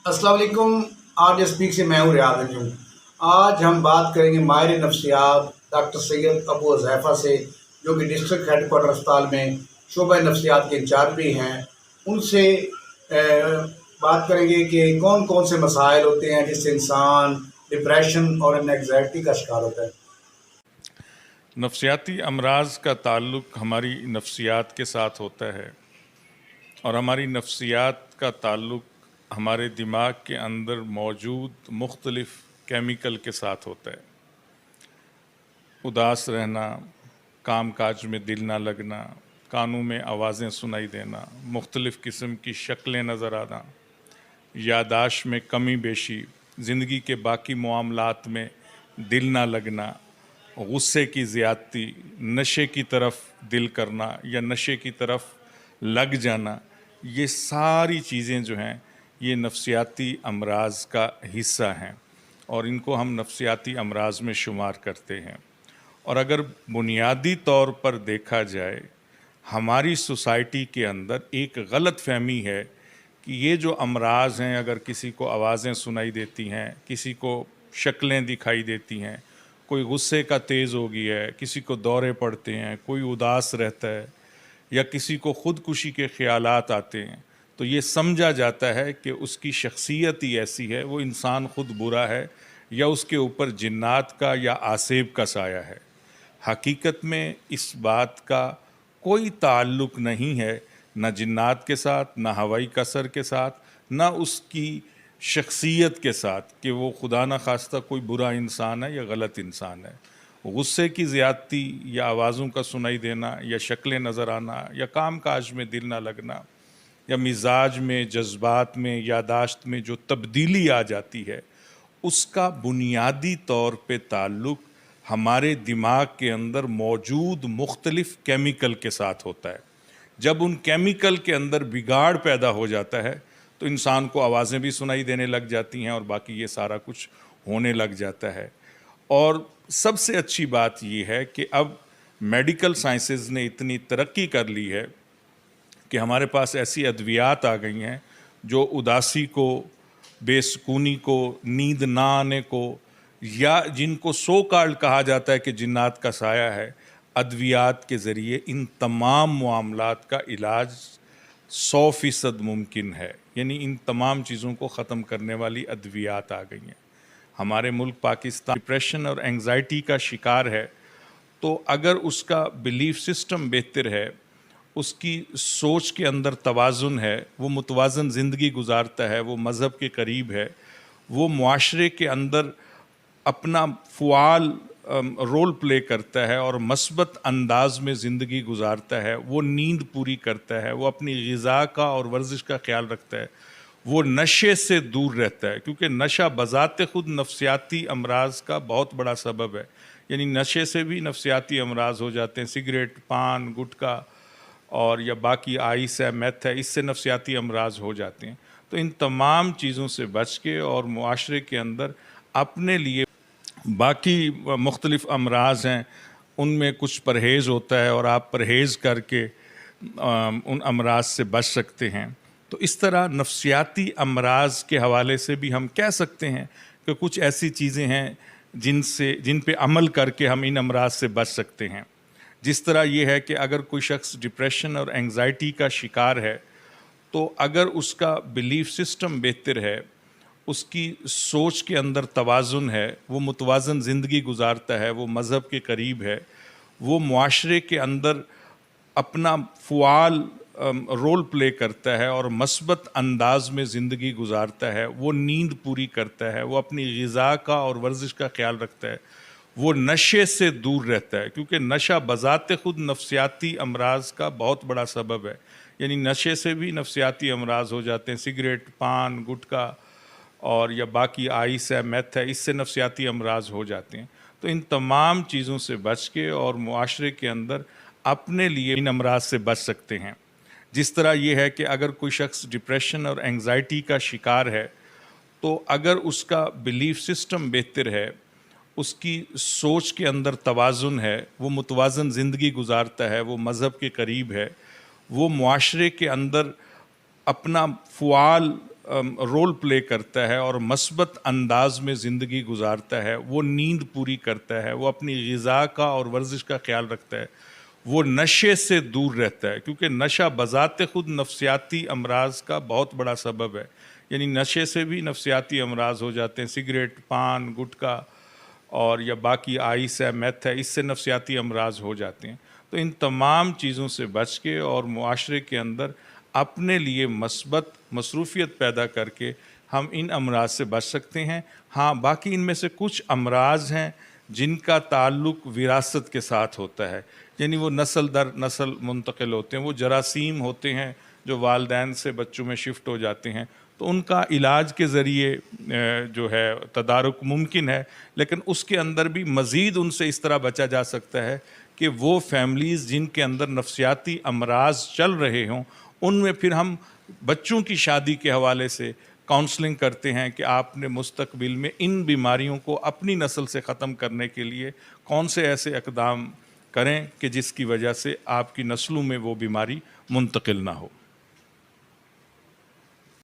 अस्सलाम वालेकुम। आज स्पीक से मैं हूँ रियाज अंजुम। आज हम बात करेंगे माहिर नफ्सियात डॉक्टर सैयद अबू हुज़ैफ़ा से, जो कि डिस्ट्रिक्ट हेडकोार्टर अस्पताल में शोबा नफ्सियात के इंचार्ज भी हैं। उनसे बात करेंगे कि कौन कौन से मसाइल होते हैं जिससे इंसान डिप्रेशन और एंग्जाइटी का शिकार होता है। नफ्सियाती अमराज का ताल्लुक़ हमारी नफ्सियात के साथ होता है और हमारी नफ्सियात का ताल्लुक़ हमारे दिमाग के अंदर मौजूद मुख्तलिफ़ केमिकल के साथ होता है। उदास रहना, काम काज में दिल ना लगना, कानों में आवाज़ें सुनाई देना, मुख्तलिफ़ किस्म की शक्लें नज़र आना, यादाश्त में कमी बेशी, ज़िंदगी के बाकी मामलात में दिल ना लगना, गुस्से की ज़्यादती, नशे की तरफ दिल करना या नशे की तरफ लग जाना, ये सारी चीज़ें जो हैं ये नफ्सियाती अमराज का हिस्सा हैं और इनको हम नफ्सियाती अमराज में शुमार करते हैं। और अगर बुनियादी तौर पर देखा जाए, हमारी सोसाइटी के अंदर एक गलत फहमी है कि ये जो अमराज हैं, अगर किसी को आवाज़ें सुनाई देती हैं, किसी को शक्लें दिखाई देती हैं, कोई गुस्से का तेज़ हो गया है, किसी को दौरे पड़ते हैं, कोई उदास रहता है या किसी को ख़ुदकुशी के ख़यालात आते हैं, तो ये समझा जाता है कि उसकी शख्सियत ही ऐसी है, वो इंसान ख़ुद बुरा है या उसके ऊपर जिन्नात का या आसेब का साया है। हकीकत में इस बात का कोई ताल्लुक़ नहीं है, न जिन्नात के साथ, न हवाई कसर के साथ, न उसकी शख्सियत के साथ कि वो खुदा न खास्ता कोई बुरा इंसान है या गलत इंसान है। गुस्से की ज़्यादती या आवाज़ों का सुनाई देना या शक्लें नज़र आना या काम काज में दिल ना लगना या मिजाज में, जज्बात में, यादाश्त में जो तब्दीली आ जाती है, उसका बुनियादी तौर पे ताल्लुक़ हमारे दिमाग के अंदर मौजूद मुख्तलिफ़ केमिकल के साथ होता है। जब उन केमिकल के अंदर बिगाड़ पैदा हो जाता है तो इंसान को आवाज़ें भी सुनाई देने लग जाती हैं और बाकी ये सारा कुछ होने लग जाता है। और सबसे अच्छी बात ये है कि अब मेडिकल साइंसेस ने इतनी तरक्की कर ली है कि हमारे पास ऐसी अद्वियात आ गई हैं जो उदासी को, बेसुकूनी को, नींद ना आने को या जिनको सो कॉल्ड कहा जाता है कि जिन्नात का साया है, अद्वियात के ज़रिए इन तमाम मामलात का इलाज 100% मुमकिन है। यानी इन तमाम चीज़ों को ख़त्म करने वाली अद्वियात आ गई हैं। हमारे मुल्क पाकिस्तान डिप्रेशन और एंग्जाइटी का शिकार है, तो अगर उसका बिलीफ सिस्टम बेहतर है, उसकी सोच के अंदर तवाज़ुन है, वो मुतवाज़न ज़िंदगी गुजारता है, वो मज़हब के करीब है, वो मुआशरे के अंदर अपना फ़ुआल रोल प्ले करता है और मस्बत अंदाज में ज़िंदगी गुजारता है, वो नींद पूरी करता है, वो अपनी ग़िज़ा का और वर्जिश का ख्याल रखता है, वो नशे से दूर रहता है, क्योंकि नशा बज़ात ख़ुद नफ्सियाती अमराज का बहुत बड़ा सबब है। यानी नशे से भी नफ्सियाती अमराज हो जाते हैं। सिगरेट, पान, गुटखा और या बाकी आइस है, मैथ है, इससे नफ्सियाती अमराज हो जाते हैं। तो इन तमाम चीज़ों से बच के और मुआशरे के अंदर अपने लिए बाकी मुख्तलिफ़ अमराज हैं, उनमें कुछ परहेज़ होता है और आप परहेज़ करके उन अमराज से बच सकते हैं। तो इस तरह नफ्सियाती अमराज के हवाले से भी हम कह सकते हैं कि कुछ ऐसी चीज़ें हैं जिन पे अमल करके हम इन अमराज से बच सकते हैं। जिस तरह ये है कि अगर कोई शख्स डिप्रेशन और एंग्जाइटी का शिकार है, तो अगर उसका बिलीफ सिस्टम बेहतर है, उसकी सोच के अंदर तवाज़ुन है, वो मुतवाज़न ज़िंदगी गुजारता है, वो मज़हब के करीब है, वो मुआशरे के अंदर अपना फ़ुआल रोल प्ले करता है और मस्बत अंदाज में ज़िंदगी गुजारता है, वो नींद पूरी करता है, वो अपनी ग़िज़ा का और वर्जिश का ख्याल रखता है, वो नशे से दूर रहता है, क्योंकि नशा बज़ात ख़ुद नफ्सियाती अमराज का बहुत बड़ा सबब है। यानी नशे से भी नफ्सियाती अमराज हो जाते हैं। सिगरेट, पान, गुटखा और या बाकी आइस है, मैथ है, इससे नफ्सियाती अमराज हो जाते हैं। तो इन तमाम चीज़ों से बच के और मुआशरे के अंदर अपने लिए इन अमराज से बच सकते हैं। जिस तरह ये है कि अगर कोई शख्स डिप्रेशन और एंग्जाइटी का शिकार है, तो अगर उसका बिलीफ सिस्टम बेहतर है, उसकी सोच के अंदर तवाज़ुन है, वो मुतवाज़न ज़िंदगी गुजारता है, वो मज़हब के करीब है, वो मुआशरे के अंदर अपना फ़ुआल رول پلے کرتا ہے اور مثبت انداز میں زندگی گزارتا ہے، وہ نیند پوری کرتا ہے، وہ اپنی غذا کا اور ورزش کا خیال رکھتا ہے، وہ نشے سے دور رہتا ہے، کیونکہ نشہ بذات خود نفسیاتی امراض کا بہت بڑا سبب ہے. یعنی نشے سے بھی نفسیاتی امراض ہو جاتے ہیں، سگریٹ، پان، گٹکا اور یا باقی آئس ہے، میتھ ہے، اس سے نفسیاتی امراض ہو جاتے ہیں. تو ان تمام چیزوں سے بچ کے اور معاشرے کے اندر اپنے لیے مثبت مصروفیت پیدا کر کے ہم ان امراض سے بچ سکتے ہیں. ہاں، باقی ان میں سے کچھ امراض ہیں جن کا تعلق وراثت کے ساتھ ہوتا ہے، یعنی وہ نسل در نسل منتقل ہوتے ہیں. وہ جراثیم ہوتے ہیں جو والدین سے بچوں میں شفٹ ہو جاتے ہیں، تو ان کا علاج کے ذریعے جو ہے تدارک ممکن ہے، لیکن اس کے اندر بھی مزید ان سے اس طرح بچا جا سکتا ہے کہ وہ فیملیز جن کے اندر نفسیاتی امراض چل رہے ہوں، ان میں پھر ہم بچوں کی شادی کے حوالے سے کاؤنسلنگ کرتے ہیں کہ آپ نے مستقبل میں ان بیماریوں کو اپنی نسل سے ختم کرنے کے لیے کون سے ایسے اقدام کریں کہ جس کی وجہ سے آپ کی نسلوں میں وہ بیماری منتقل نہ ہو.